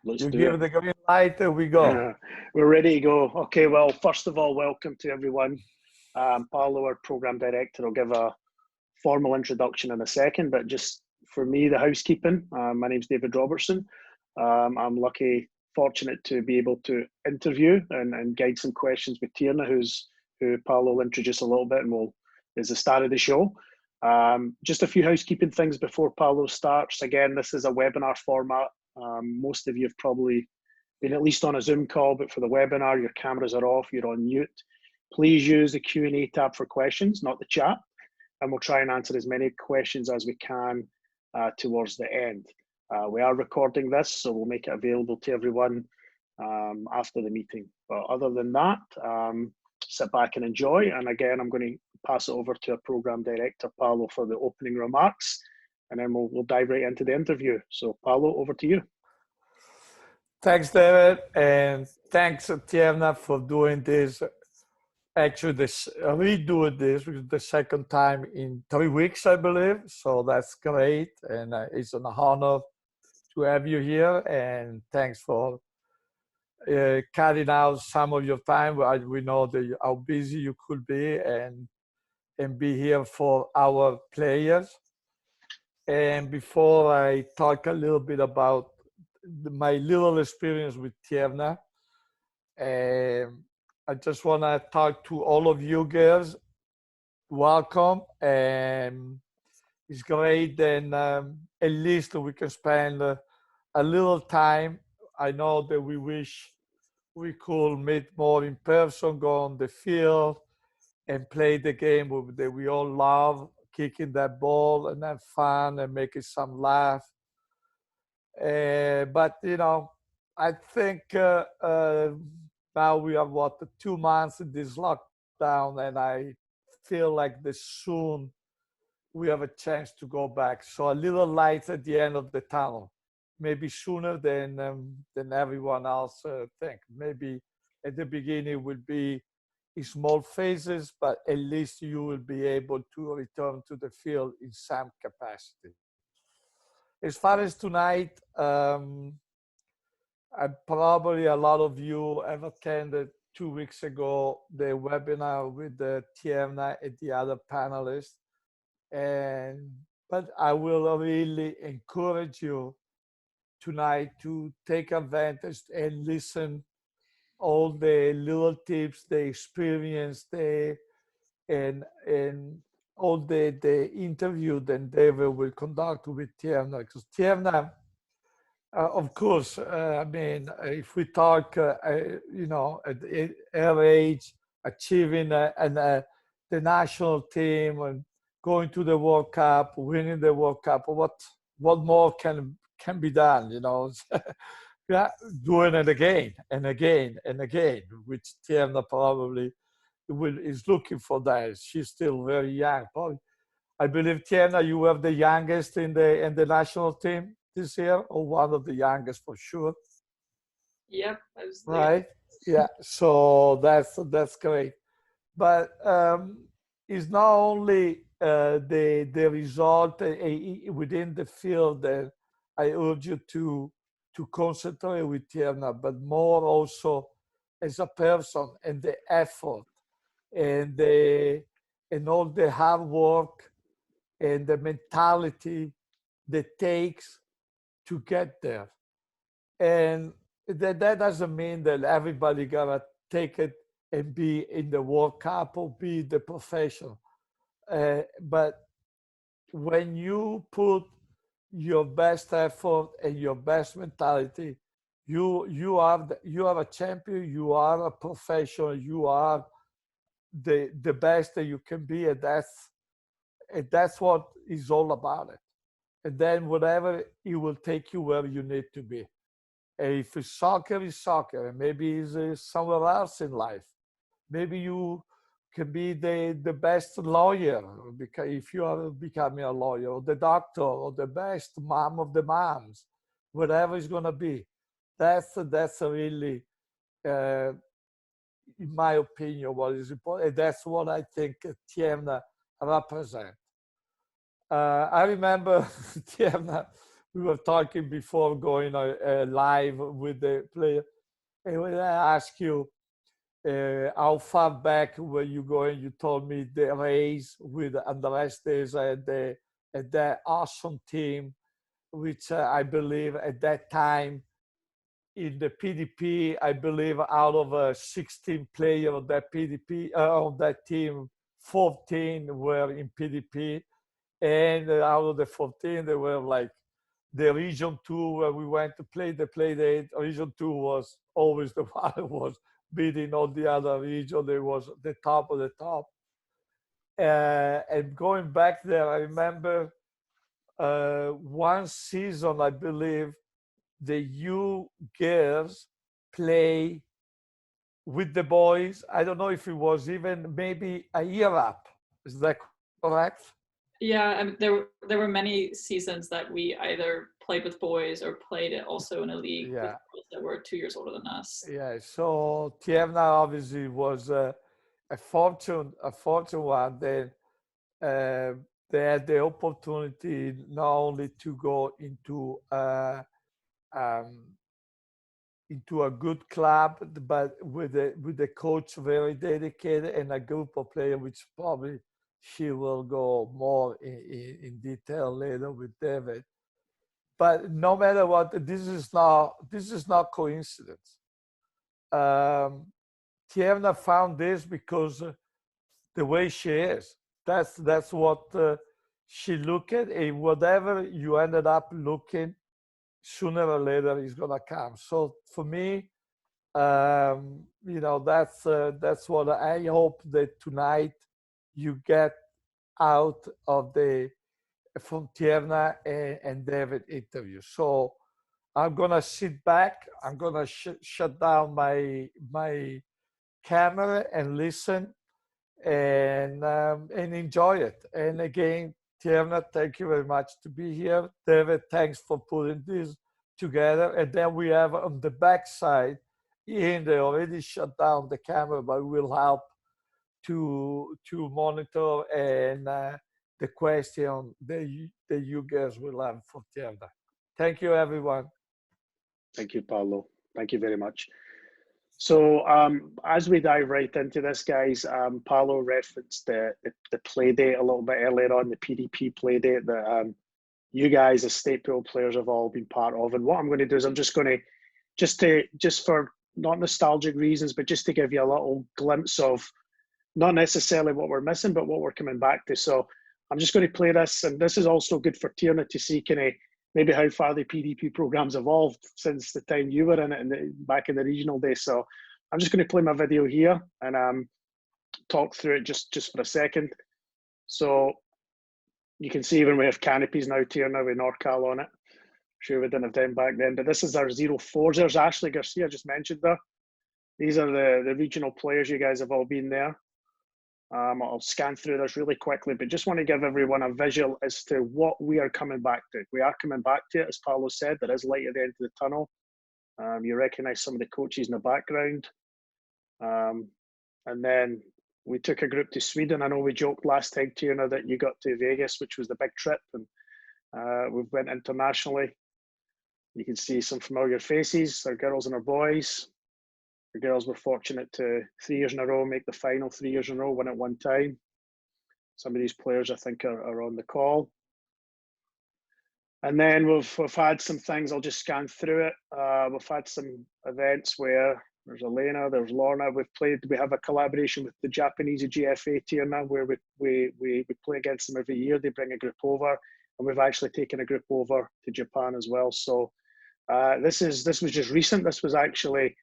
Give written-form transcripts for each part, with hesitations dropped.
Let's You do give it. the green light and we go. We're ready to go. Okay, well, first of all, welcome to everyone. Paolo, our program director, will give a formal introduction in a second, but just for me, the housekeeping. My name's David Robertson. I'm fortunate to be able to interview and guide some questions with Tierna, who Paolo will introduce a little bit and is the star of the show. Just a few housekeeping things before Paolo starts. Again, this is a webinar format. Most of you have probably been at least on a Zoom call, but for the webinar, your cameras are off, you're on mute. Please use the Q&A tab for questions, not the chat, and we'll try and answer as many questions as we can towards the end. We are recording this, so we'll make it available to everyone after the meeting. But other than that, sit back and enjoy. And again, I'm going to pass it over to our program director, Paolo, for the opening remarks, and then we'll dive right into the interview. So Paolo, over to you. Thanks, David, and thanks, Tierna, for doing this. Actually, redoing this the second time in 3 weeks, I believe. So that's great, and it's an honor to have you here. And thanks for cutting out some of your time. We know how busy you could be, and be here for our players. And before I talk a little bit about my little experience with Tierna, I just want to talk to all of you girls. Welcome, and it's great. And at least we can spend a little time. I know that we wish we could meet more in person, go on the field, and play the game that we all love, kicking that ball and have fun and making some laugh. But you know, I think now we are 2 months in this lockdown, and I feel like soon we have a chance to go back. So a little light at the end of the tunnel, maybe sooner than everyone else think. Maybe at the beginning will be in small phases, but at least you will be able to return to the field in some capacity. As far as tonight, probably a lot of you have attended 2 weeks ago the webinar with the Tierna and the other panelists. But I will really encourage you tonight to take advantage and listen all the little tips, the experience, and all the interview that David will conduct with Tierna. Because Tierna, of course, I mean, if we talk, you know, at her age, achieving the national team and going to the World Cup, winning the World Cup, what more can be done, you know? Yeah, doing it again and again and again, which Tierna probably is looking for that. She's still very young. Probably, I believe, Tierna, you were the youngest in the national team this year, or one of the youngest for sure. Yep, I was there. Right. Yeah. So that's great. But it's not only the result within the field that I urge you to concentrate with Tierna, but more also as a person, and the effort and all the hard work and the mentality that takes to get there. And that doesn't mean that everybody gotta take it and be in the World Cup or be the professional. But when you put your best effort and your best mentality, you are a champion, you are a professional, you are the best that you can be, and that's what is all about it. And then whatever, it will take you where you need to be. And if it's soccer, it's soccer, and maybe it's somewhere else in life. Maybe you can be the best lawyer, because if you are becoming a lawyer, or the doctor, or the best mom of the moms, whatever it's going to be. That's really, in my opinion, what is important. And that's what I think Tierna represents. I remember, Tierna, we were talking before going live with the player. And when I asked you how far back were you going, you told me the race with Andres and that awesome team, which I believe at that time in the PDP, I believe out of 16 players of that PDP of that team, 14 were in PDP, and out of the 14, they were like the Region 2 where we went to play the play date. Region 2 was always the one that was beating all the other regions. It was the top of the top. And going back there, I remember one season, I believe, the U girls play with the boys. I don't know if it was even maybe a year up. Is that correct? Yeah, I mean, there were many seasons that we either played with boys or played it also in a league with girls that were 2 years older than us. Yeah, so Tierna obviously was a fortune one. Then they had the opportunity not only to go into a good club, but with the coach very dedicated and a group of players, which probably she will go more in detail later with David. But no matter what, this is not coincidence. Tierna found this because the way she is. That's what she looked at, and whatever you ended up looking, sooner or later is gonna come. So for me, that's what I hope that tonight you get out of the from Tierna and David interview. So I'm gonna sit back. I'm gonna shut down my camera and listen and enjoy it. And again, Tierna, thank you very much to be here. David, thanks for putting this together. And then we have on the back side, Ian, they already shut down the camera, but we'll help to monitor and the question that you guys will have for Tierna. Thank you, everyone. Thank you, Paolo. Thank you very much. So as we dive right into this, guys, Paolo referenced the play date a little bit earlier on, the PDP play date that you guys as state pool players have all been part of. And what I'm going to do is I'm just going to, just for not nostalgic reasons, but just to give you a little glimpse of not necessarily what we're missing, but what we're coming back to. So I'm just going to play this, and this is also good for Tierna to see kind of maybe how far the PDP program's evolved since the time you were in it and back in the regional days. So I'm just going to play my video here and talk through it just for a second. So you can see when we have canopies now, Tierna with NorCal on it. Sure we didn't have them back then, but this is our 04s. There's Ashley Garcia, just mentioned there. These are the regional players. You guys have all been there. I'll scan through this really quickly, but just want to give everyone a visual as to what we are coming back to. We are coming back to it, as Paolo said. There is light at the end of the tunnel. You recognise some of the coaches in the background. And then we took a group to Sweden. I know we joked last time, Tierna, that you got to Vegas, which was the big trip, and we went internationally. You can see some familiar faces, our girls and our boys. The girls were fortunate to 3 years in a row make the final, 3 years in a row, win at one time. Some of these players, I think, are on the call. And then we've had some things, I'll just scan through it. We've had some events where there's Elena, there's Lorna. We have a collaboration with the Japanese GFA Tierna where we play against them every year. They bring a group over, and we've actually taken a group over to Japan as well. So this was just recent. This was actually,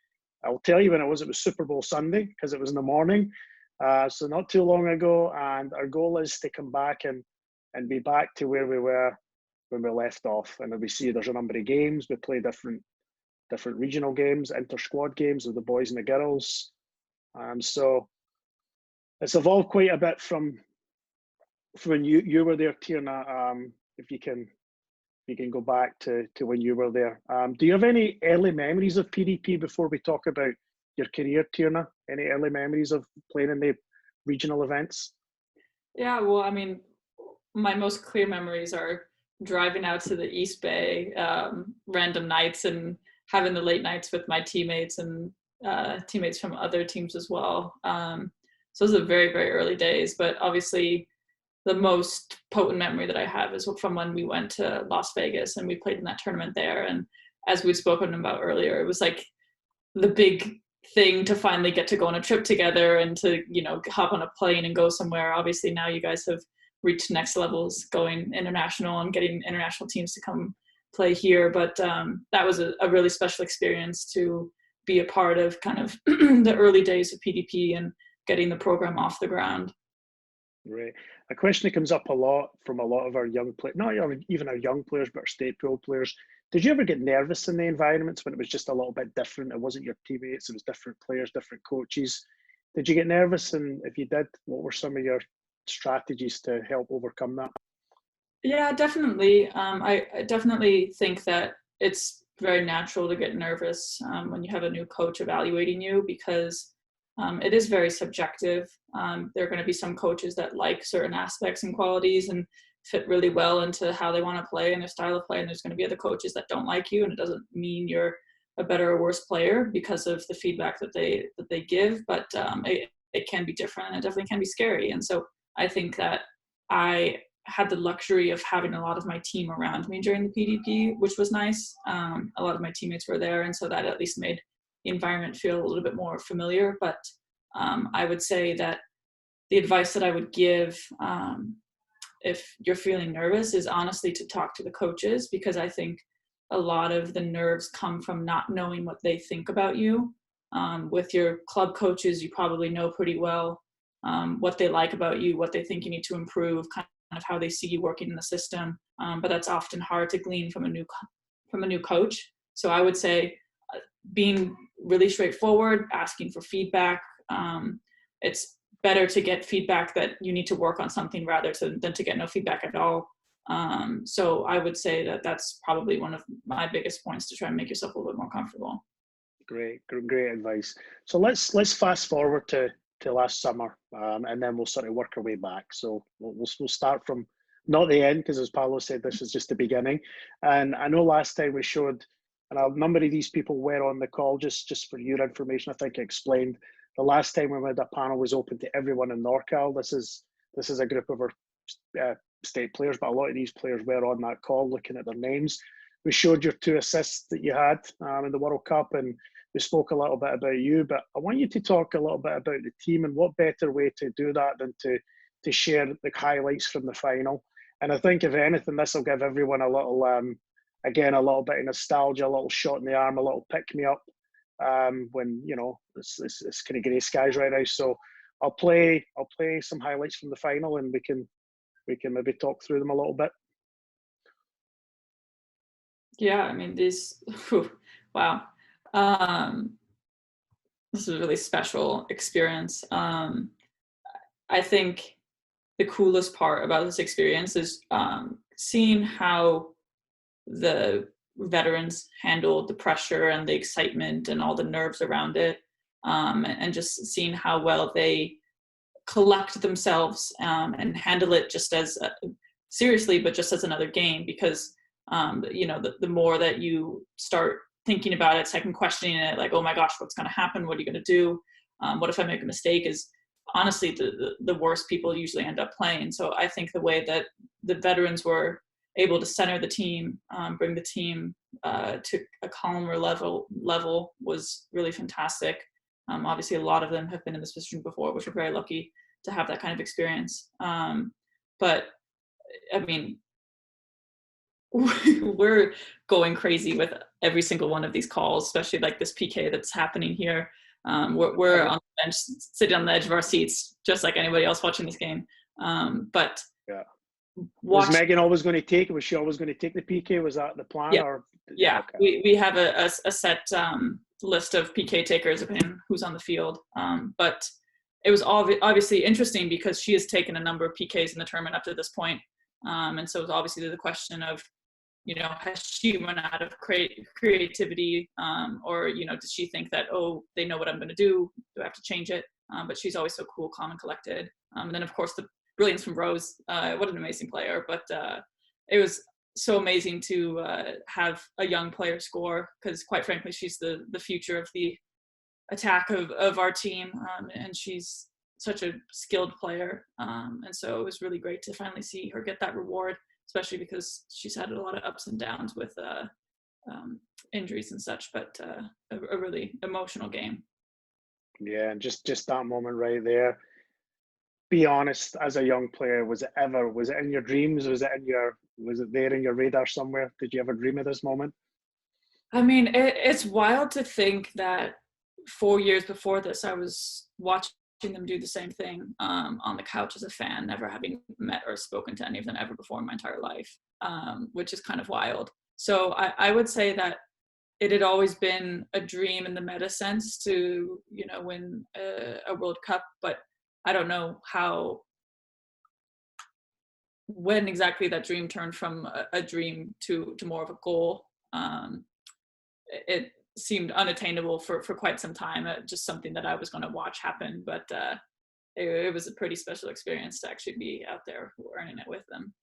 I'll tell you when it was Super Bowl Sunday because it was in the morning. So not too long ago, and our goal is to come back and be back to where we were when we left off. And we see there's a number of games. We play different regional games, inter-squad games with the boys and the girls. So it's evolved quite a bit from when you were there, Tierna. If you can go back to when you were there. Do you have any early memories of PDP before we talk about your career, Tierna? Any early memories of playing in the regional events? Yeah, well, I mean, my most clear memories are driving out to the East Bay random nights and having the late nights with my teammates and teammates from other teams as well. So those are very, very early days, but obviously the most potent memory that I have is from when we went to Las Vegas and we played in that tournament there. And as we've spoken about earlier, it was like the big thing to finally get to go on a trip together and to, you know, hop on a plane and go somewhere. Obviously now you guys have reached next levels, going international and getting international teams to come play here. But that was a really special experience to be a part of, kind of the early days of PDP and getting the program off the ground. Right. A question that comes up a lot from a lot of our young players, not even our young players, but our state pool players. Did you ever get nervous in the environments when it was just a little bit different? It wasn't your teammates, it was different players, different coaches. Did you get nervous? And if you did, what were some of your strategies to help overcome that? Yeah, definitely. I definitely think that it's very natural to get nervous when you have a new coach evaluating you, because it is very subjective. There are going to be some coaches that like certain aspects and qualities and fit really well into how they want to play and their style of play, and there's going to be other coaches that don't like you, and it doesn't mean you're a better or worse player because of the feedback that they give, but it can be different, and it definitely can be scary. And so I think that I had the luxury of having a lot of my team around me during the PDP, which was nice. A lot of my teammates were there, and so that at least made the environment feel a little bit more familiar. But I would say that the advice that I would give if you're feeling nervous is honestly to talk to the coaches, because I think a lot of the nerves come from not knowing what they think about you. With your club coaches, you probably know pretty well what they like about you, what they think you need to improve, kind of how they see you working in the system. But that's often hard to glean from a new coach. So I would say being really straightforward, asking for feedback. It's better to get feedback that you need to work on something rather than to get no feedback at all. So I would say that that's probably one of my biggest points to try and make yourself a little bit more comfortable. Great advice. So let's fast forward to last summer, and then we'll sort of work our way back. So we'll start from not the end, because as Paolo said, this is just the beginning. And I know last time we showed, and a number of these people were on the call, just for your information, I think I explained, the last time we had a panel was open to everyone in NorCal. This is a group of our state players, but a lot of these players were on that call looking at their names. We showed your 2 assists that you had in the World Cup, and we spoke a little bit about you, but I want you to talk a little bit about the team, and what better way to do that than to share the highlights from the final. And I think if anything, this will give everyone a little, again, a little bit of nostalgia, a little shot in the arm, a little pick me up when, you know, it's kind of grey skies right now. So I'll play some highlights from the final, and we can maybe talk through them a little bit. Yeah, I mean, wow. This is a really special experience. I think the coolest part about this experience is seeing how the veterans handled the pressure and the excitement and all the nerves around it, and just seeing how well they collect themselves and handle it just as seriously, but just as another game. Because you know, the more that you start thinking about it, second questioning it, like, oh my gosh, what's going to happen? What are you going to do? What if I make a mistake? Is honestly the worst people usually end up playing. So I think the way that the veterans were able to center the team, bring the team to a calmer level was really fantastic. Obviously, a lot of them have been in this position before, which we're very lucky to have that kind of experience. But I mean, we're going crazy with every single one of these calls, especially like this PK that's happening here. We're on the bench, sitting on the edge of our seats, just like anybody else watching this game. But yeah, was Megan always going to take it? Was she always going to take the PK? Was that the plan? Yeah, or yeah. Okay. We have a set list of PK takers depending on who's on the field. But it was obviously interesting because she has taken a number of PKs in the tournament up to this point. And so it was obviously the question of, you know, has she run out of creativity, or, you know, does she think that, oh, they know what I'm going to do, do I have to change it? But she's always so cool, calm, and collected. And then, of course, the brilliance from Rose. What an amazing player. But it was so amazing to have a young player score, because quite frankly, she's the future of the attack of our team, and she's such a skilled player, and so it was really great to finally see her get that reward, especially because she's had a lot of ups and downs with injuries and such, but a really emotional game. Yeah, and just that moment right there. Be honest, as a young player, was it in your dreams? Was it there in your radar somewhere? Did you ever dream of this moment? I mean, it's wild to think that 4 years before this, I was watching them do the same thing on the couch as a fan, never having met or spoken to any of them ever before in my entire life, which is kind of wild. So I would say that it had always been a dream in the meta sense to, win a World Cup, but I don't know when exactly that dream turned from a dream to more of a goal. It seemed unattainable for quite some time, just something that I was going to watch happen, but it was a pretty special experience to actually be out there earning it with them.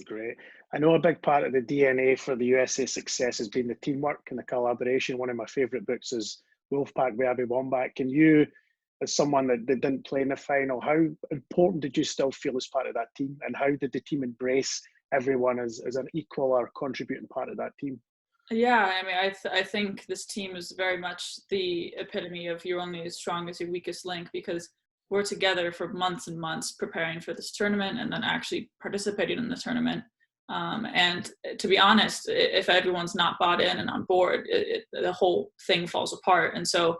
Great. I know a big part of the DNA for the USA success has been the teamwork and the collaboration. One of my favorite books is Wolfpack by Abby Wambach. Can you, as someone that didn't play in the final, how important did you still feel as part of that team, and how did the team embrace everyone as an equal or contributing part of that team? Yeah, I mean, I think this team is very much the epitome of you're only as strong as your weakest link, because we're together for months and months preparing for this tournament and then actually participating in the tournament. And to be honest, if everyone's not bought in and on board, the whole thing falls apart. And so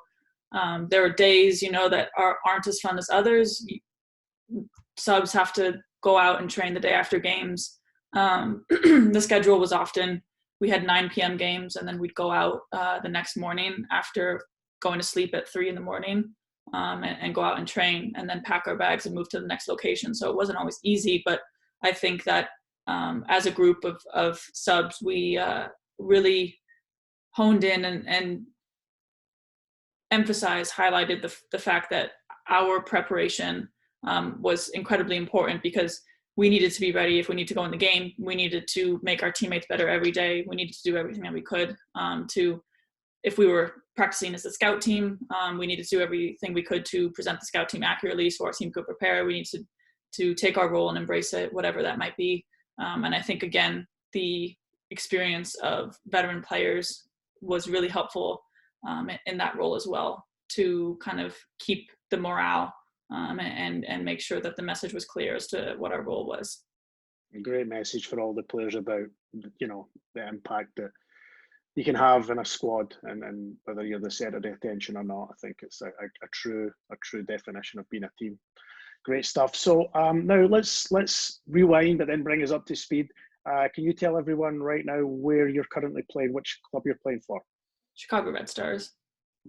there are days, that aren't as fun as others. Subs have to go out and train the day after games. The schedule was often, we had 9 p.m. games, and then we'd go out the next morning after going to sleep at 3 a.m. And go out and train, and then pack our bags and move to the next location. So it wasn't always easy, but I think that as a group of subs, we really honed in and highlighted the fact that our preparation was incredibly important, because we needed to be ready if we need to go in the game. We needed to make our teammates better every day. We needed to do everything that we could if we were practicing as a scout team, we needed to do everything we could to present the scout team accurately so our team could prepare. We need to take our role and embrace it, whatever that might be. And I think, again, the experience of veteran players was really helpful in that role as well, to kind of keep the morale and make sure that the message was clear as to what our role was. A great message for all the players about, the impact that you can have in a squad, and whether you're the center of the attention or not. I think it's a true definition of being a team. Great stuff. So now let's rewind, but then bring us up to speed. Can you tell everyone right now where you're currently playing, which club you're playing for? Chicago Red Stars.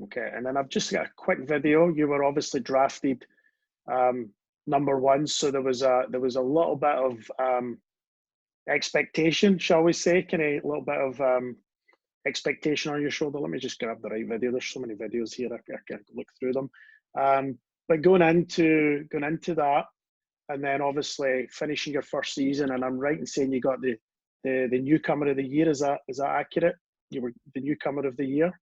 Okay, and then I've just got a quick video. You were obviously drafted number 1, so there was a little bit of expectation, shall we say? A little bit of expectation on your shoulder. Let me just grab the right video. There's so many videos here. I can look through them. But going into that, and then obviously finishing your first season, and I'm right in saying you got the newcomer of the year. Is that accurate? You were the newcomer of the year.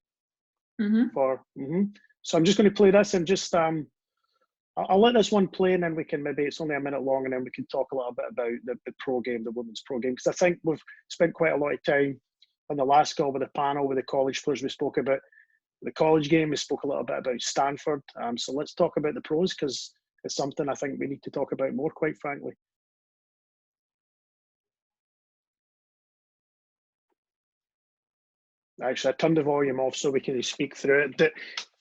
Mm-hmm. So I'm just going to play this, and just I'll let this one play, and then we can, maybe it's only a minute long, and then we can talk a little bit about the pro game, the women's pro game, because I think we've spent quite a lot of time on the last call with the panel with the college players. We spoke about the college game. We spoke a little bit about Stanford. So let's talk about the pros, because it's something I think we need to talk about more, quite frankly. Actually, I turned the volume off so we can speak through it. The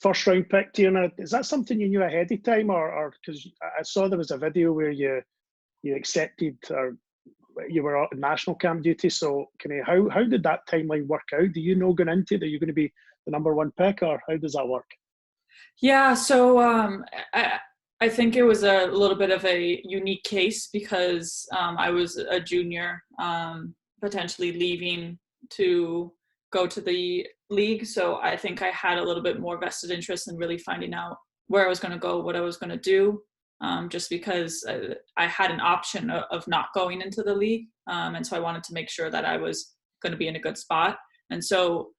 first round pick, Tierna, is that something you knew ahead of time, or because I saw there was a video where you accepted, or you were on national camp duty? So how did that timeline work out? Do you know going into it that you're going to be the number 1 pick, or how does that work? Yeah, so I think it was a little bit of a unique case, because I was a junior, potentially leaving to go to the league. So I think I had a little bit more vested interest in really finding out where I was going to go, what I was going to do, just because I had an option of not going into the league. And so I wanted to make sure that I was going to be in a good spot. And so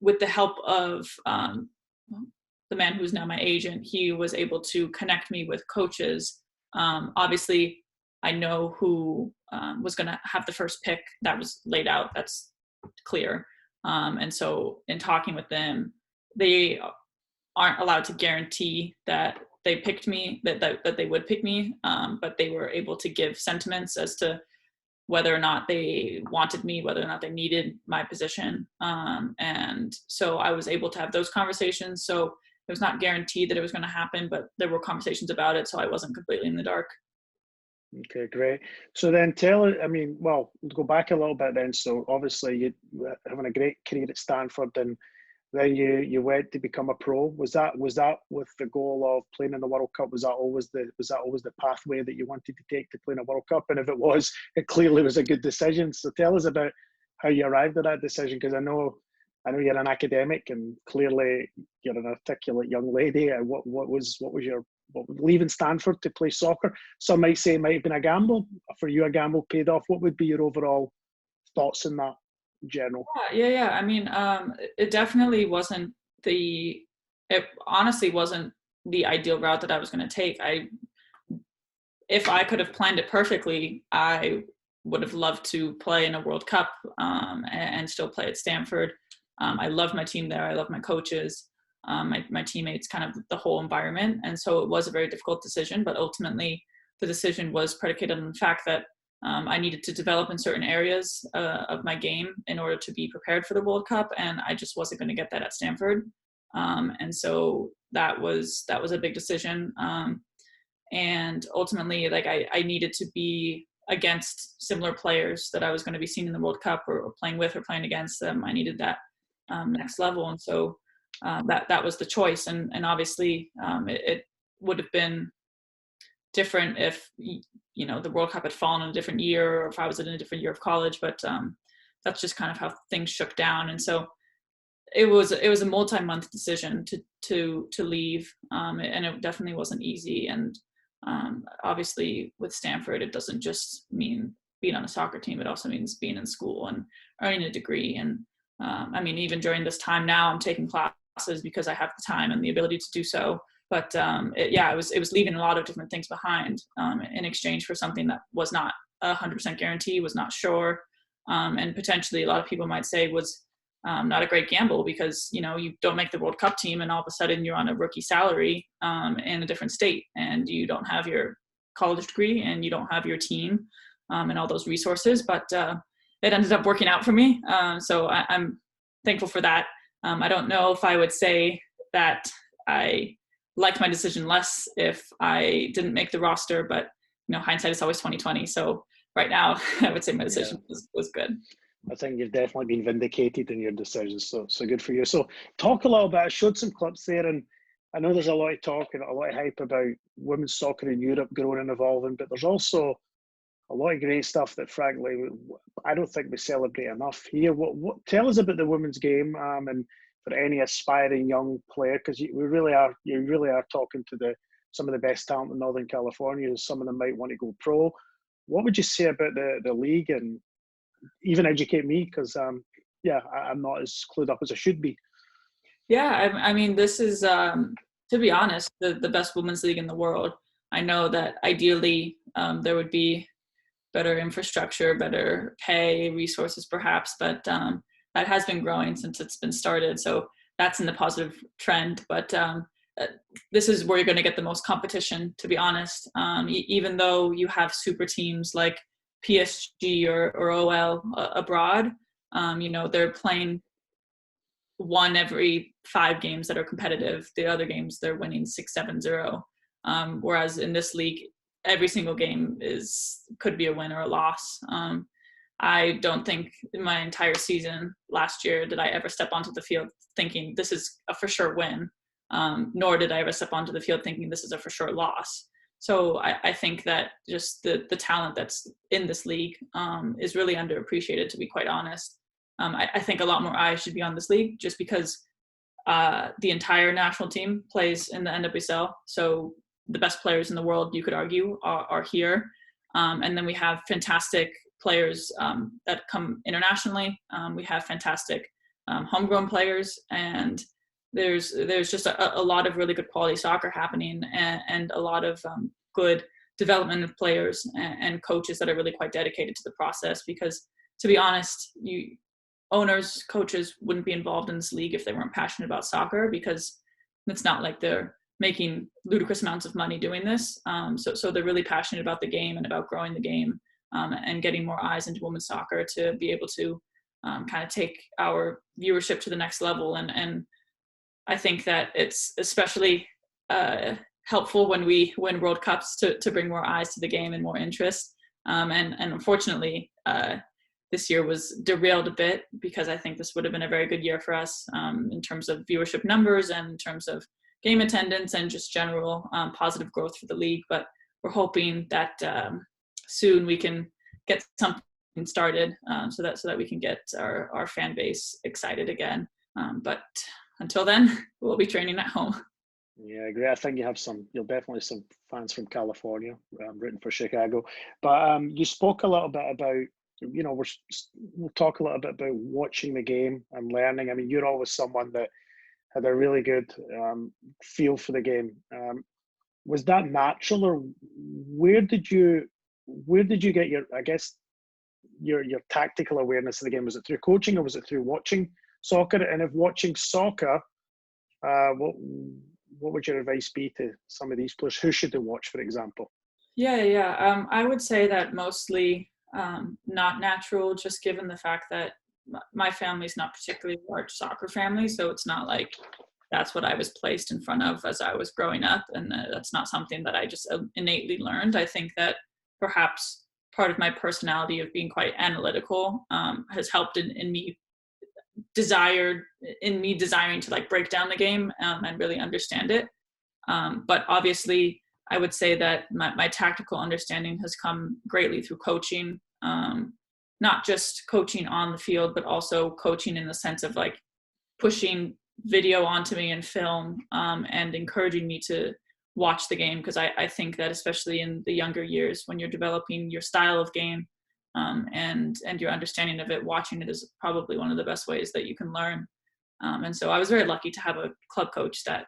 with the help of the man who's now my agent, he was able to connect me with coaches. Obviously, I know who was going to have the first pick. That was laid out. That's clear. And so in talking with them, they aren't allowed to guarantee that they picked me, that they would pick me, but they were able to give sentiments as to whether or not they wanted me, whether or not they needed my position. And so I was able to have those conversations. So it was not guaranteed that it was going to happen, but there were conversations about it. So I wasn't completely in the dark. Okay, great. So then we'll go back a little bit then. So obviously you having a great career at Stanford, and then you went to become a pro. Was that with the goal of playing in the World Cup? Was that always the pathway that you wanted to take to play in a World Cup? And if it was, it clearly was a good decision. So tell us about how you arrived at that decision, because I know you're an academic and clearly you're an articulate young lady. What was your leaving Stanford to play soccer? Some might say it might have been a gamble. For you, a gamble paid off. What would be your overall thoughts in that in general? Yeah. I mean, it definitely wasn't it honestly wasn't the ideal route that I was going to take. If I could have planned it perfectly, I would have loved to play in a World Cup and still play at Stanford. I loved my team there. I love my coaches, my teammates, kind of the whole environment. And so it was a very difficult decision, but ultimately the decision was predicated on the fact that I needed to develop in certain areas of my game in order to be prepared for the World Cup. And I just wasn't going to get that at Stanford. And so that was a big decision. And ultimately, like I needed to be against similar players that I was going to be seeing in the World Cup or playing with or playing against them. I needed that next level. And so that was the choice. And obviously it would have been different if, the World Cup had fallen in a different year, or if I was in a different year of college, but that's just kind of how things shook down. And so it was a multi-month decision to leave. And it definitely wasn't easy. And obviously with Stanford, it doesn't just mean being on a soccer team. It also means being in school and earning a degree. And even during this time now, I'm taking classes because I have the time and the ability to do so. But it was leaving a lot of different things behind in exchange for something that was not 100% guarantee, was not sure, and potentially a lot of people might say was not a great gamble, because you don't make the World Cup team and all of a sudden you're on a rookie salary in a different state, and you don't have your college degree and you don't have your team and all those resources. But it ended up working out for me, so I'm thankful for that. I don't know if I would say that I liked my decision less if I didn't make the roster, but hindsight is always 20/20. So right now, I would say my decision was good. I think you've definitely been vindicated in your decisions, so good for you. So talk a little bit. I showed some clips there, and I know there's a lot of talk and a lot of hype about women's soccer in Europe growing and evolving, but there's also a lot of great stuff that, frankly, I don't think we celebrate enough here. What tell us about the women's game, and for any aspiring young player, because you really are talking to some of the best talent in Northern California. Some of them might want to go pro. What would you say about the league, and even educate me, because I'm not as clued up as I should be. Yeah, this is to be honest, the best women's league in the world. I know that ideally there would be better infrastructure, better pay, resources perhaps, but that has been growing since it's been started. So that's in the positive trend. But this is where you're going to get the most competition, to be honest. Even though you have super teams like PSG or OL abroad, they're playing one every 5 games that are competitive. The other games they're winning 6-7-0. Whereas in this league, every single game could be a win or a loss. I don't think in my entire season last year did I ever step onto the field thinking this is a for sure win, nor did I ever step onto the field thinking this is a for sure loss. So I think that just the talent that's in this league is really underappreciated, to be quite honest. I think a lot more eyes should be on this league, just because the entire national team plays in the NWSL. So the best players in the world, you could argue, are here. And then we have fantastic players that come internationally. We have fantastic homegrown players, and there's just a lot of really good quality soccer happening, and a lot of good development of players and coaches that are really quite dedicated to the process. Because to be honest, owners, coaches wouldn't be involved in this league if they weren't passionate about soccer, because it's not like they're making ludicrous amounts of money doing this. So they're really passionate about the game and about growing the game, and getting more eyes into women's soccer to be able to kind of take our viewership to the next level. And I think that it's especially helpful when we win World Cups to bring more eyes to the game and more interest. And unfortunately, this year was derailed a bit, because I think this would have been a very good year for us in terms of viewership numbers and in terms of game attendance and just general positive growth for the league. But we're hoping that soon we can get something started, so that we can get our fan base excited again. But until then, we'll be training at home. Yeah, I agree. I think you'll definitely some fans from California rooting for Chicago. But you spoke a little bit about, we'll talk a little bit about watching the game and learning. I mean, you're always someone that had a really good feel for the game. Was that natural, or where did you get your tactical awareness of the game? Was it through coaching, or was it through watching soccer? And if watching soccer, what would your advice be to some of these players? Who should they watch, for example? Yeah. I would say that mostly not natural, just given the fact that my family's not particularly a large soccer family. So it's not like that's what I was placed in front of as I was growing up. And that's not something that I just innately learned. I think that perhaps part of my personality of being quite analytical has helped in me desiring to like break down the game and really understand it. But obviously I would say that my tactical understanding has come greatly through coaching, not just coaching on the field, but also coaching in the sense of like pushing video onto me and film, and encouraging me to watch the game. Because I think that especially in the younger years, when you're developing your style of game, and your understanding of it, watching it is probably one of the best ways that you can learn. And so I was very lucky to have a club coach that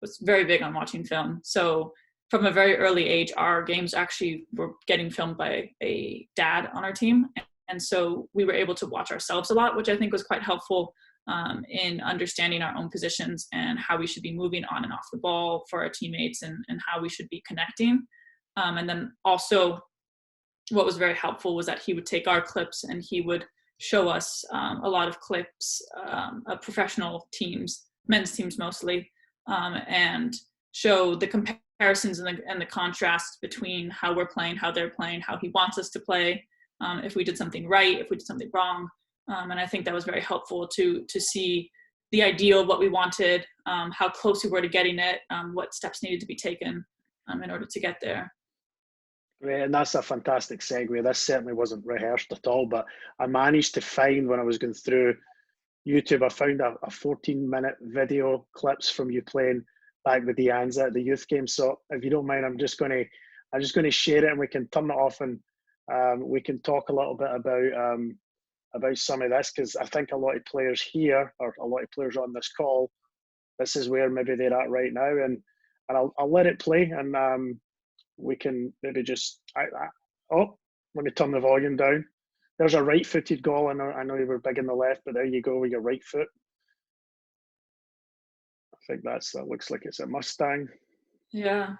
was very big on watching film. So from a very early age, our games actually were getting filmed by a dad on our team. And so we were able to watch ourselves a lot, which I think was quite helpful in understanding our own positions and how we should be moving on and off the ball for our teammates, and how we should be connecting. And then also what was very helpful was that he would take our clips and he would show us a lot of clips of professional teams, men's teams mostly, and show the comparisons and the contrasts between how we're playing, how they're playing, how he wants us to play, if we did something right, if we did something wrong. And I think that was very helpful to see the ideal, what we wanted, how close we were to getting it, what steps needed to be taken in order to get there. Right, and that's a fantastic segue. This certainly wasn't rehearsed at all, but I managed to find, when I was going through YouTube, I found a 14-minute video clips from you playing back with the Anza at the youth game. So if you don't mind, I'm just going to share it, and we can turn it off, and we can talk a little bit about some of this, because I think a lot of players here, or a lot of players on this call, this is where maybe they're at right now, and I'll let it play, and we can maybe just, let me turn the volume down. There's a right-footed goal. I know you were big in the left, but there you go with your right foot. I think that looks like it's a Mustang. Yeah.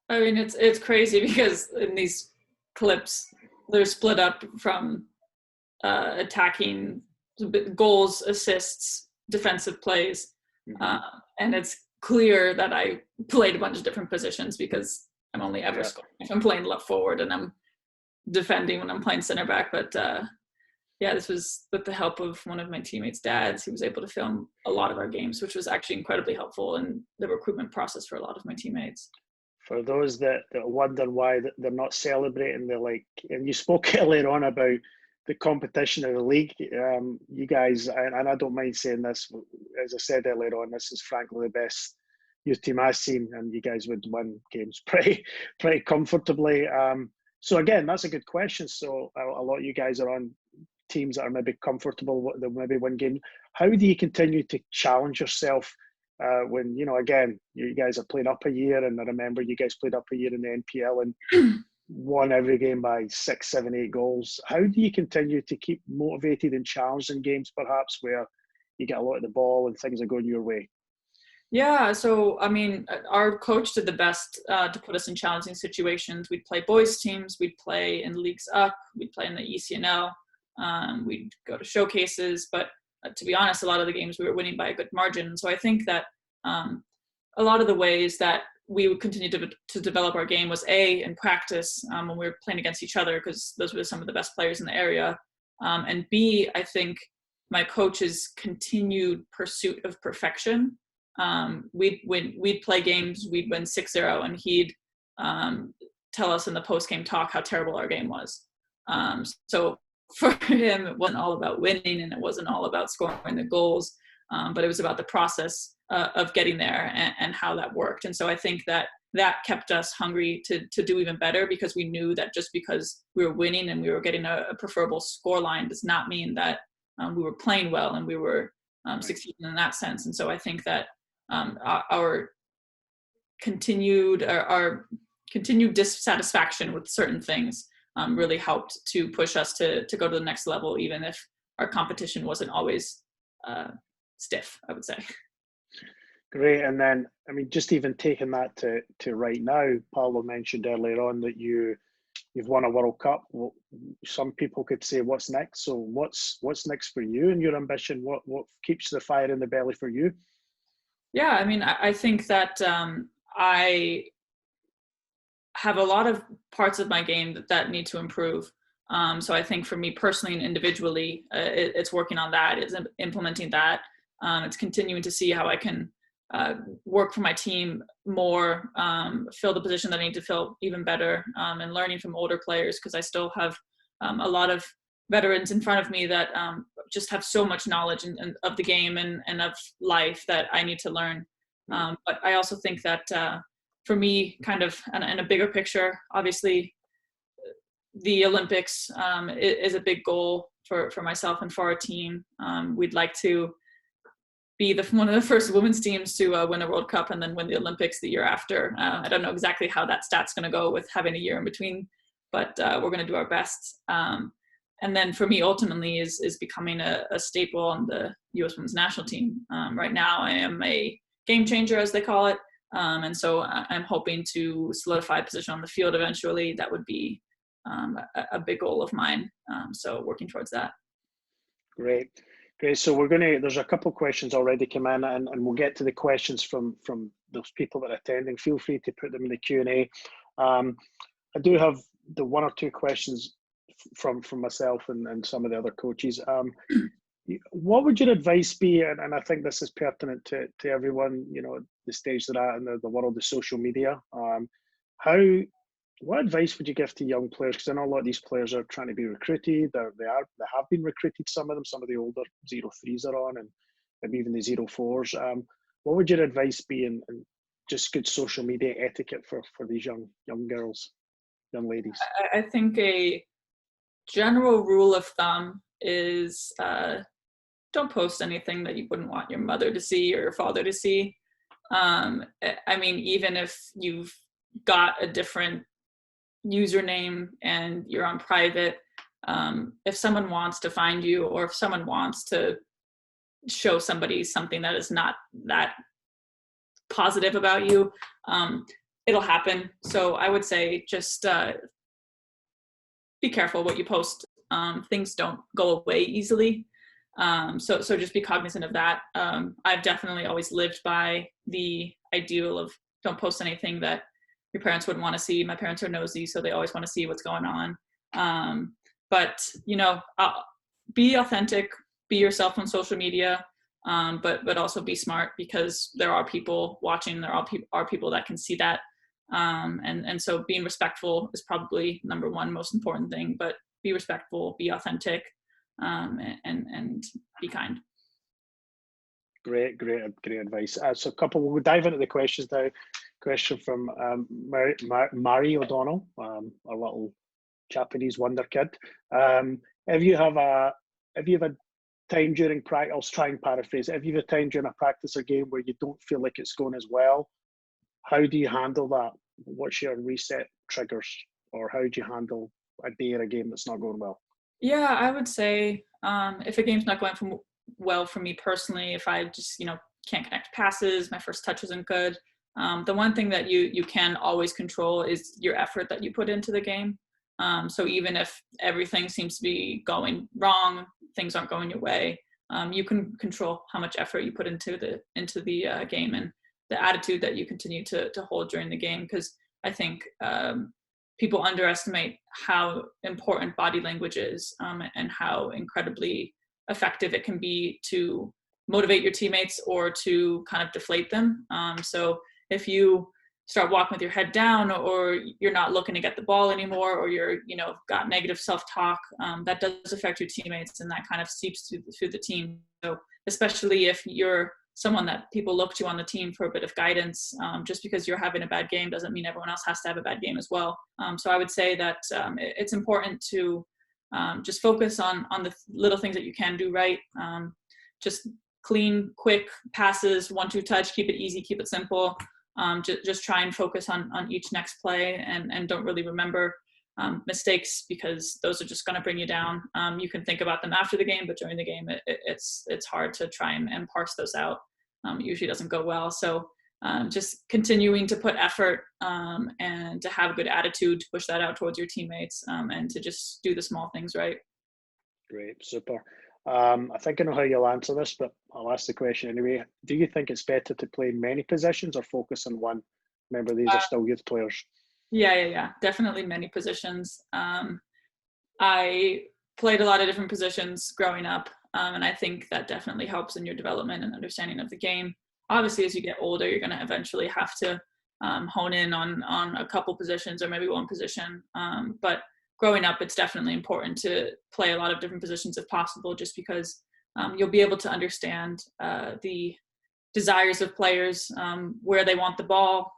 I mean, it's crazy, because in these clips, they're split up from attacking goals, assists, defensive plays. And it's clear that I played a bunch of different positions, because I'm only ever scoring if I'm playing left forward, and I'm defending when I'm playing center back. But this was with the help of one of my teammates' dads. He was able to film a lot of our games, which was actually incredibly helpful in the recruitment process for a lot of my teammates. For those that wonder why they're not celebrating, and you spoke earlier on about the competition of the league. You guys, and I don't mind saying this, as I said earlier on, this is frankly the best youth team I've seen, and you guys would win games pretty comfortably. So again, that's a good question. So a lot of you guys are on teams that are maybe comfortable, they'll maybe win games. How do you continue to challenge yourself when, you know, again, you guys have played up a year, and I remember you guys played up a year in the NPL and won every game by 6, 7, 8 goals. How do you continue to keep motivated and challenged in games perhaps where you get a lot of the ball and things are going your way? Yeah, so I mean, our coach did the best to put us in challenging situations. We'd play boys teams, we'd play in leagues up, we'd play in the ECNL, we'd go to showcases, but to be honest, a lot of the games we were winning by a good margin. So I think that a lot of the ways that we would continue to develop our game was in practice when we were playing against each other, because those were some of the best players in the area, and B, I think my coach's continued pursuit of perfection. We'd play games, we'd win 6-0, and he'd tell us in the post-game talk how terrible our game was. So for him, it wasn't all about winning, and it wasn't all about scoring the goals, but it was about the process of getting there and how that worked. And so I think that kept us hungry to do even better, because we knew that just because we were winning and we were getting a preferable score line does not mean that we were playing well and we were succeeding in that sense. And so I think that our continued dissatisfaction with certain things really helped to push us to go to the next level, even if our competition wasn't always stiff, I would say. Great. And then, I mean, just even taking that to right now, Paolo mentioned earlier on that you've won a World Cup. Well, some people could say, what's next? So what's next for you and your ambition? What keeps the fire in the belly for you? Yeah, I mean, I think that I have a lot of parts of my game that need to improve. So I think for me personally and individually, it's working on that, it's implementing that. It's continuing to see how I can work for my team more, fill the position that I need to fill even better, and learning from older players, because I still have a lot of veterans in front of me that just have so much knowledge of the game and of life that I need to learn. But I also think that for me, kind of in a bigger picture, obviously the Olympics is a big goal for myself and for our team. We'd like to be one of the first women's teams to win a World Cup and then win the Olympics the year after. I don't know exactly how that stat's going to go with having a year in between, but we're going to do our best. And then for me, ultimately, is becoming a staple on the U.S. women's national team. Right now, I am a game changer, as they call it. And so I'm hoping to solidify a position on the field eventually. That would be a big goal of mine. So working towards that. Great. So there's a couple of questions already come in, and we'll get to the questions from those people that are attending. Feel free to put them in the Q&A. I do have the one or two questions from myself and some of the other coaches. What would your advice be, and I think this is pertinent to everyone, you know, the stage they're at in the world of social media. What advice would you give to young players? Because I know a lot of these players are trying to be recruited. They have been recruited, some of the older 03s are on, and maybe even the 04s. What would your advice be in just good social media etiquette for these young girls, young ladies? I think a general rule of thumb is don't post anything that you wouldn't want your mother to see or your father to see. I mean, even if you've got a different username and you're on private, if someone wants to find you, or if someone wants to show somebody something that is not that positive about you, it'll happen. So I would say just be careful what you post. Things don't go away easily. So just be cognizant of that. I've definitely always lived by the ideal of don't post anything that your parents wouldn't want to see. My parents are nosy, so they always want to see what's going on. But, you know, be authentic, be yourself on social media, but also be smart, because there are people watching, there are people that can see that. And so being respectful is probably number one most important thing, but be respectful, be authentic, and be kind. Great advice. So we'll dive into the questions now. Question from Mary O'Donnell, a little Japanese wonder kid. If you have a time during practice, I'll try and paraphrase it. If you have a time during a practice or game where you don't feel like it's going as well, how do you handle that? What's your reset triggers, or how do you handle a day or a game that's not going well? Yeah, I would say if a game's not going well for me personally, if I just can't connect passes, my first touch isn't good. The one thing that you can always control is your effort that you put into the game. So even if everything seems to be going wrong, things aren't going your way, you can control how much effort you put into the game and the attitude that you continue to hold during the game. Because I think people underestimate how important body language is, and how incredibly effective it can be to motivate your teammates or to kind of deflate them. So if you start walking with your head down, or you're not looking to get the ball anymore, or you're got negative self-talk, that does affect your teammates, and that kind of seeps through the team. So especially if you're someone that people look to on the team for a bit of guidance, just because you're having a bad game doesn't mean everyone else has to have a bad game as well. So I would say that it's important to just focus on the little things that you can do right. Just clean, quick passes, 1-2 touch, keep it easy, keep it simple. Just try and focus on each next play, and don't really remember mistakes, because those are just going to bring you down. You can think about them after the game, but during the game, it's hard to try and parse those out. It usually doesn't go well. So just continuing to put effort and to have a good attitude to push that out towards your teammates, and to just do the small things right. Great, super. I think I know how you'll answer this, but I'll ask the question anyway. Do you think it's better to play many positions or focus on one? Remember, these are still youth players. Yeah. Definitely many positions. I played a lot of different positions growing up, and I think that definitely helps in your development and understanding of the game. Obviously, as you get older, you're going to eventually have to hone in on a couple positions, or maybe one position. But growing up, it's definitely important to play a lot of different positions if possible, just because you'll be able to understand the desires of players, where they want the ball,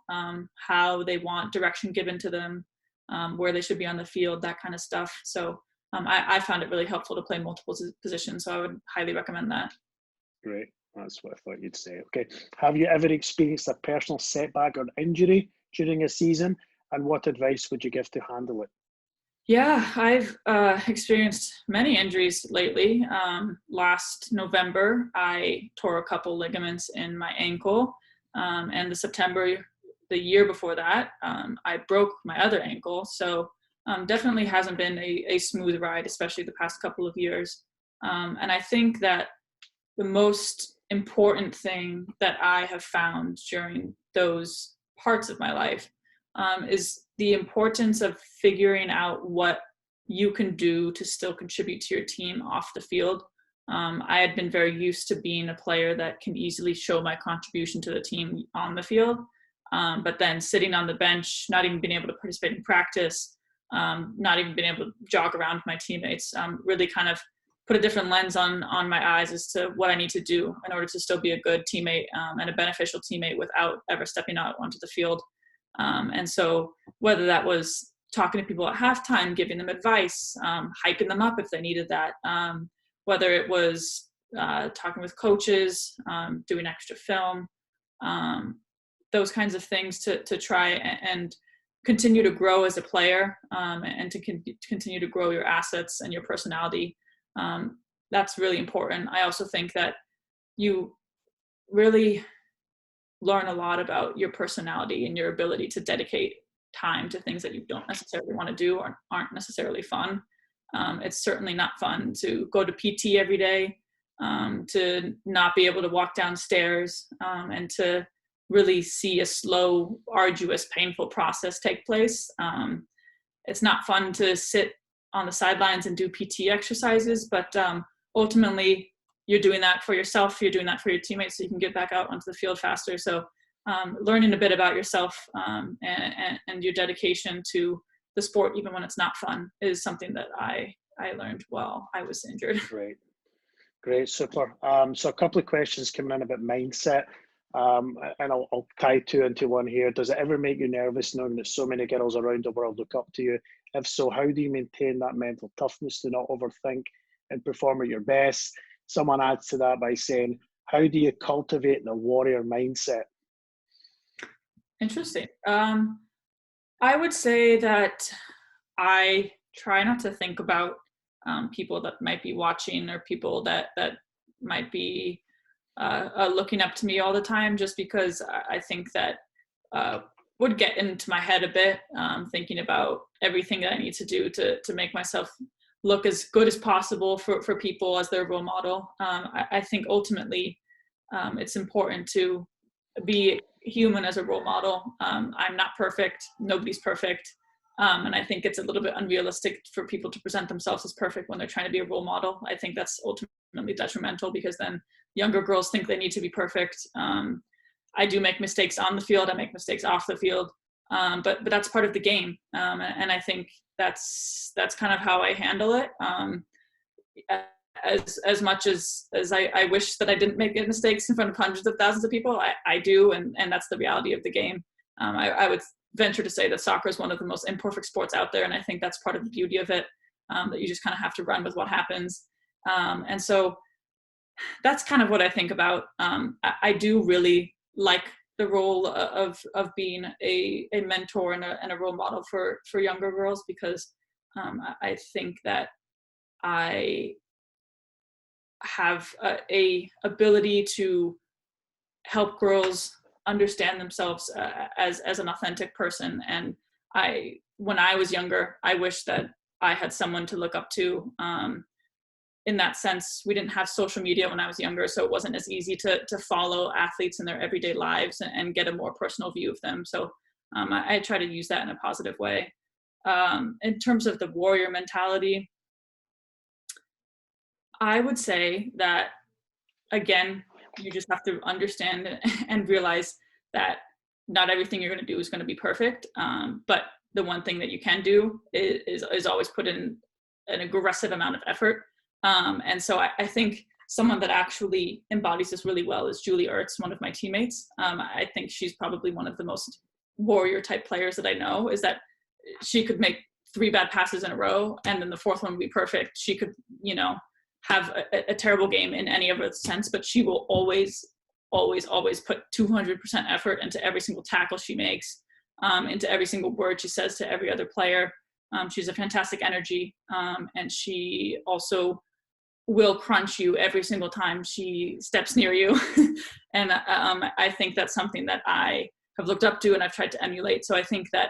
how they want direction given to them, where they should be on the field, that kind of stuff. So I found it really helpful to play multiple positions, so I would highly recommend that. Great, that's what I thought you'd say. Okay, have you ever experienced a personal setback or injury during a season, and what advice would you give to handle it? Yeah, I've experienced many injuries lately. Last November, I tore a couple ligaments in my ankle, and the year before that, I broke my other ankle. So definitely hasn't been a smooth ride, especially the past couple of years. And I think that the most important thing that I have found during those parts of my life is the importance of figuring out what you can do to still contribute to your team off the field. I had been very used to being a player that can easily show my contribution to the team on the field, but then sitting on the bench, not even being able to participate in practice, not even being able to jog around with my teammates, really kind of put a different lens on my eyes as to what I need to do in order to still be a good teammate and a beneficial teammate without ever stepping out onto the field. And so whether that was talking to people at halftime, giving them advice, hyping them up if they needed that, whether it was talking with coaches, doing extra film, those kinds of things to try and continue to grow as a player, and to continue to grow your assets and your personality. That's really important. I also think that you really learn a lot about your personality and your ability to dedicate time to things that you don't necessarily want to do or aren't necessarily fun. It's certainly not fun to go to PT every day, to not be able to walk downstairs, and to really see a slow, arduous, painful process take place. It's not fun to sit on the sidelines and do PT exercises, but ultimately you're doing that for yourself, you're doing that for your teammates, so you can get back out onto the field faster. So learning a bit about yourself and your dedication to the sport, even when it's not fun, is something that I learned while I was injured. Great, super. So a couple of questions coming in about mindset, and I'll tie two into one here. Does it ever make you nervous knowing that so many girls around the world look up to you If so, how do you maintain that mental toughness to not overthink and perform at your best? Someone adds to that by saying, how do you cultivate the warrior mindset? Interesting. I would say that I try not to think about people that might be watching, or people that might be looking up to me all the time, just because I think that would get into my head a bit, thinking about everything that I need to do to make myself look as good as possible for people as their role model. I think ultimately it's important to be human as a role model. I'm not perfect. Nobody's perfect. And I think it's a little bit unrealistic for people to present themselves as perfect when they're trying to be a role model. I think that's ultimately detrimental, because then younger girls think they need to be perfect. I do make mistakes on the field. I make mistakes off the field. But that's part of the game. And I think that's kind of how I handle it. As much as I wish that I didn't make mistakes in front of hundreds of thousands of people, I do, and that's the reality of the game. I would venture to say that soccer is one of the most imperfect sports out there, and I think that's part of the beauty of it, that you just kind of have to run with what happens. And so that's kind of what I think about. I do really like the role of being a mentor and a role model for younger girls, because I think that I have a ability to help girls understand themselves as an authentic person. And when I was younger, I wish that I had someone to look up to. In that sense, we didn't have social media when I was younger, so it wasn't as easy to follow athletes in their everyday lives and get a more personal view of them. So I try to use that in a positive way. In terms of the warrior mentality, I would say that, again, you just have to understand and realize that not everything you're going to do is going to be perfect. But the one thing that you can do is always put in an aggressive amount of effort. And so I think someone that actually embodies this really well is Julie Ertz, one of my teammates. I think she's probably one of the most warrior type players that I know, is that she could make 3 bad passes in a row, and then the 4th one would be perfect. She could, have a terrible game in any of its sense, but she will always put 200% effort into every single tackle she makes, into every single word she says to every other player. She's a fantastic energy, and she also will crunch you every single time she steps near you. And I think that's something that I have looked up to and I've tried to emulate. So I think that,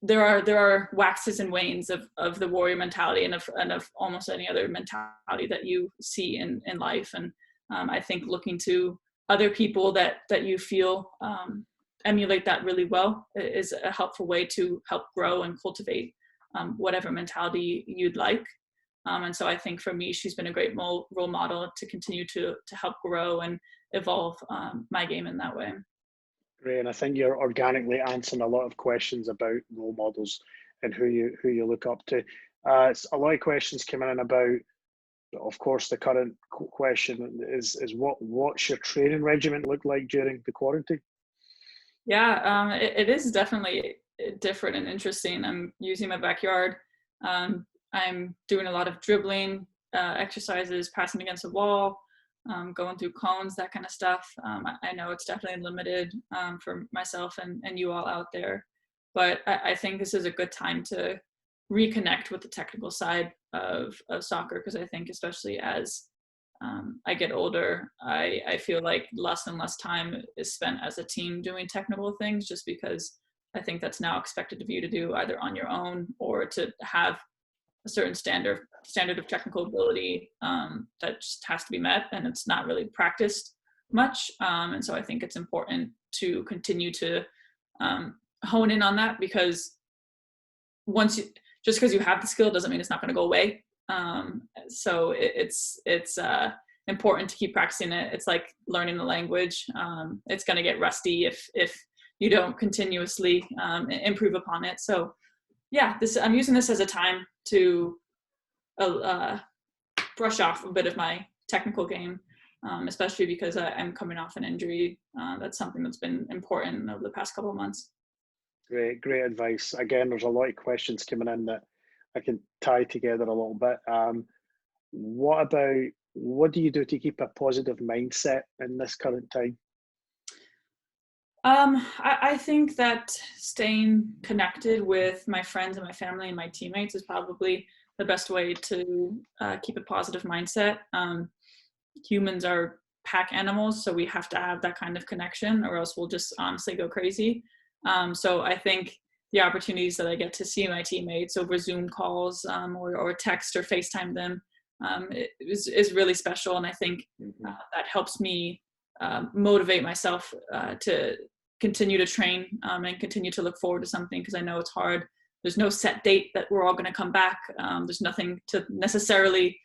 there are waxes and wanes of the warrior mentality and of almost any other mentality that you see in life. And I think looking to other people that you feel emulate that really well is a helpful way to help grow and cultivate whatever mentality you'd like. And so I think for me, she's been a great role model to continue to help grow and evolve my game in that way. Great, and I think you're organically answering a lot of questions about role models and who you look up to. A lot of questions coming in about, of course, the current question is what's your training regimen look like during the quarantine? Yeah, it is definitely different and interesting. I'm using my backyard. I'm doing a lot of dribbling exercises, passing against a wall, going through cones, that kind of stuff. I know it's definitely limited for myself and you all out there, but I think this is a good time to reconnect with the technical side of soccer, because I think especially as I get older, I feel like less and less time is spent as a team doing technical things, just because I think that's now expected of you to do either on your own or to have a certain standard of technical ability that just has to be met, and it's not really practiced much. And so I think it's important to continue to hone in on that, because just because you have the skill doesn't mean it's not going to go away. So it's important to keep practicing it. It's like learning a language. It's going to get rusty if you don't continuously improve upon it. So yeah, I'm using this as a time to brush off a bit of my technical game, especially because I'm coming off an injury. That's something that's been important over the past couple of months. Great advice. Again, there's a lot of questions coming in that I can tie together a little bit. What do you do to keep a positive mindset in this current time? I think that staying connected with my friends and my family and my teammates is probably the best way to keep a positive mindset. Humans are pack animals, so we have to have that kind of connection, or else we'll just honestly go crazy. So I think the opportunities that I get to see my teammates over Zoom calls or text or FaceTime them is really special, and I think that helps me motivate myself to continue to train and continue to look forward to something, because I know it's hard. There's no set date that we're all going to come back. There's nothing to necessarily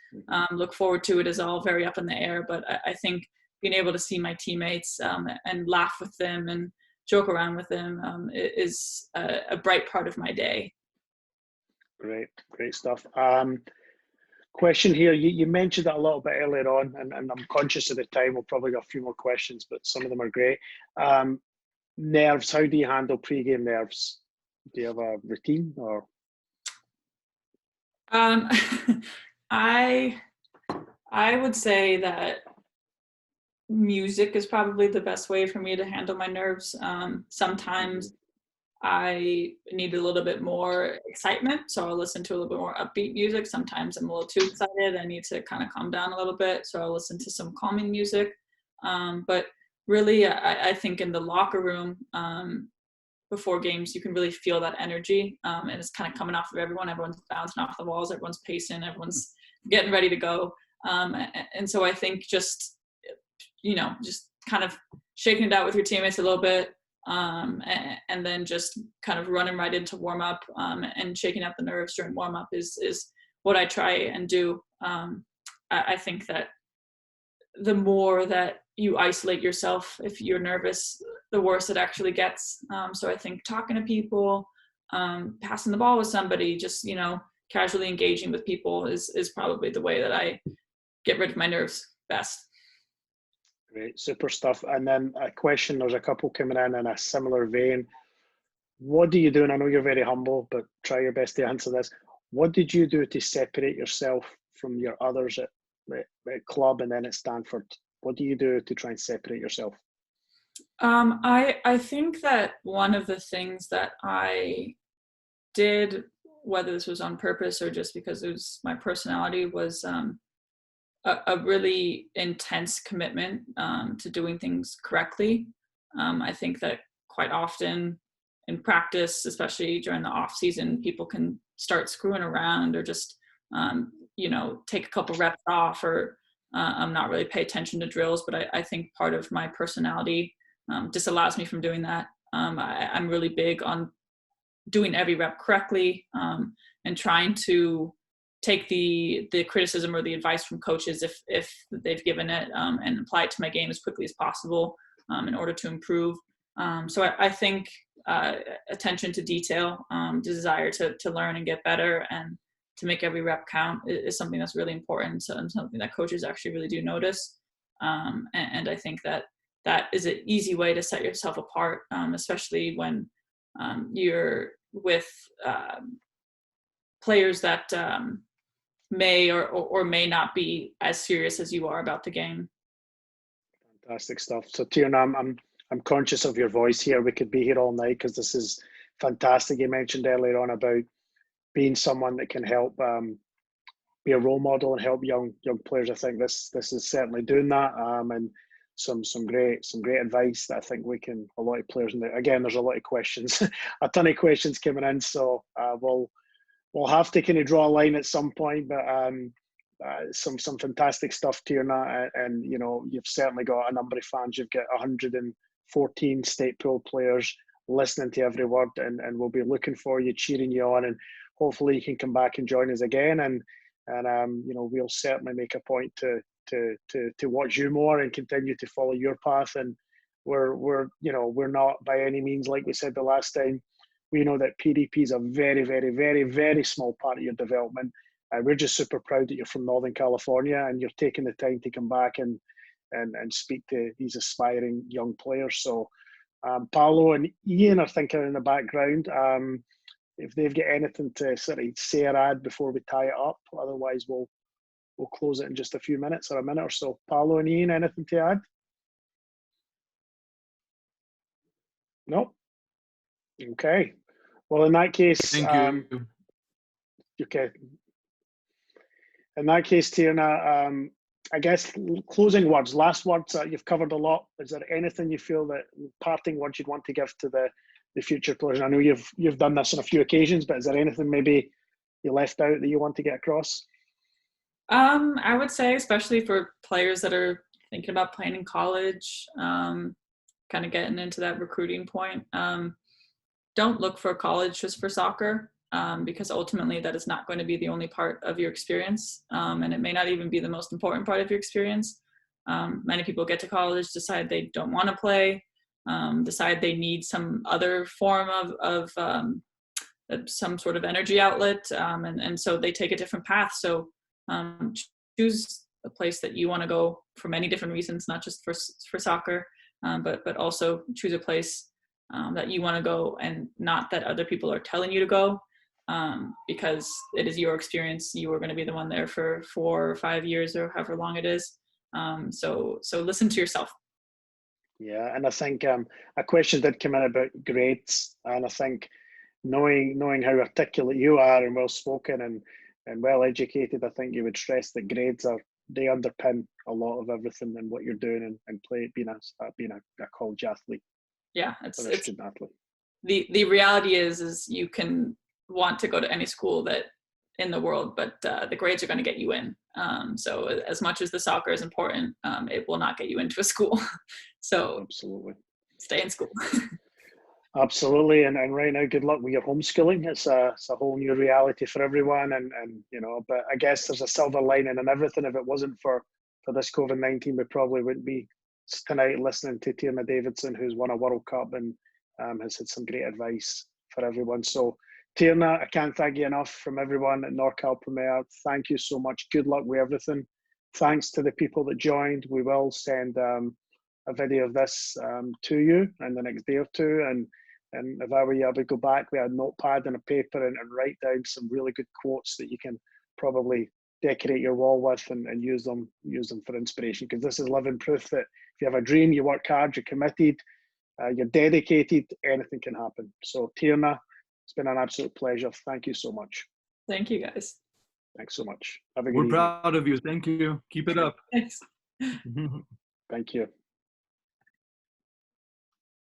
look forward to. It is all very up in the air, but I think being able to see my teammates and laugh with them and joke around with them is a bright part of my day. Great stuff. Question here, you mentioned that a little bit earlier on, and I'm conscious of the time. We'll probably got a few more questions, but some of them are great. Nerves, how do you handle pre-game nerves? Do you have a routine or? I would say that music is probably the best way for me to handle my nerves. Sometimes I need a little bit more excitement, so I'll listen to a little bit more upbeat music. Sometimes I'm a little too excited. I need to kind of calm down a little bit, so I'll listen to some calming music. But really, I think in the locker room, before games, you can really feel that energy, and it's kind of coming off of everyone. Everyone's bouncing off the walls, everyone's pacing, everyone's getting ready to go. And so I think just kind of shaking it out with your teammates a little bit, and then just kind of running right into warm up and shaking out the nerves during warm up is what I try and do. I think that the more that you isolate yourself, if you're nervous, the worse it actually gets. So I think talking to people, passing the ball with somebody, just, casually engaging with people is probably the way that I get rid of my nerves best. Great, super stuff. And then a question, there's a couple coming in a similar vein. What do you do, and I know you're very humble, but try your best to answer this. What did you do to separate yourself from your others at club and then at Stanford? What do you do to try and separate yourself? I think that one of the things that I did, whether this was on purpose or just because it was my personality, was a really intense commitment to doing things correctly. I think that quite often in practice, especially during the off season, people can start screwing around or just take a couple reps off or not really pay attention to drills. But I think part of my personality disallows me from doing that. I'm really big on doing every rep correctly and trying to take the criticism or the advice from coaches if they've given it and apply it to my game as quickly as possible in order to improve. So I think attention to detail, desire to learn and get better and to make every rep count is something that's really important and something that coaches actually really do notice. And I think that is an easy way to set yourself apart, especially when you're with players that may or may not be as serious as you are about the game. Fantastic stuff. So Tierna, I'm conscious of your voice here. We could be here all night because this is fantastic. You mentioned earlier on about being someone that can help be a role model and help young players. I think this is certainly doing that, and some great advice that I think we can, a lot of players in there. Again, there's a lot of questions, a ton of questions coming in, so we'll have to kind of draw a line at some point, but some fantastic stuff, Tierna, and you've certainly got a number of fans. You've got 114 state pool players listening to every word, and we'll be looking for you, cheering you on, and hopefully you can come back and join us again, and we'll certainly make a point to watch you more and continue to follow your path. And we're not by any means, like we said the last time, we know that PDP is a very, very, very, very small part of your development. We're just super proud that you're from Northern California and you're taking the time to come back and speak to these aspiring young players. So Paolo and Ian are thinking in the background. If they've got anything to sort of say or add before we tie it up, otherwise we'll close it in just a few minutes or a minute or so. Paolo and Ian, anything to add? No? Okay. Well, in that case, thank you. Okay. In that case, Tierna, I guess closing words, last words. You've covered a lot. Is there anything you feel that parting words you'd want to give to the future players? I know you've done this on a few occasions, but is there anything maybe you left out that you want to get across? I would say, especially for players that are thinking about playing in college, kind of getting into that recruiting point, don't look for college just for soccer, because ultimately that is not going to be the only part of your experience, and it may not even be the most important part of your experience. Many people get to college, decide they don't want to play, decide they need some other form of some sort of energy outlet, and so they take a different path. So choose a place that you want to go for many different reasons, not just for soccer, but also choose a place that you want to go, and not that other people are telling you to go, because it is your experience. You are going to be the one there for 4 or 5 years or however long it is. So listen to yourself. Yeah, and I think a question did come in about grades, and I think knowing how articulate you are and well spoken and well educated, I think you would stress that grades they underpin a lot of everything and what you're doing and being a college athlete. Yeah, it's athlete. The reality is you can want to go to any school that in the world, but the grades are going to get you in. So as much as the soccer is important, it will not get you into a school. So absolutely, stay in school. Absolutely, and right now, good luck with your homeschooling. It's a whole new reality for everyone, and but I guess there's a silver lining in everything. If it wasn't for this COVID-19, we probably wouldn't be tonight listening to Tierna Davidson, who's won a World Cup and has had some great advice for everyone. So, Tierna, I can't thank you enough from everyone at NorCal Premier. Thank you so much. Good luck with everything. Thanks to the people that joined. We will send a video of this to you in the next day or two, and if I were you, I would go back with a notepad and a paper and write down some really good quotes that you can probably decorate your wall with and use them for inspiration, because this is living proof that if you have a dream, you work hard, you're committed, you're dedicated, anything can happen. So Tierna, it's been an absolute pleasure. Thank you so much. Thank you, guys. Thanks so much. Have a good We're evening. proud of you. Thank you. Keep it up. Thanks. Thank you.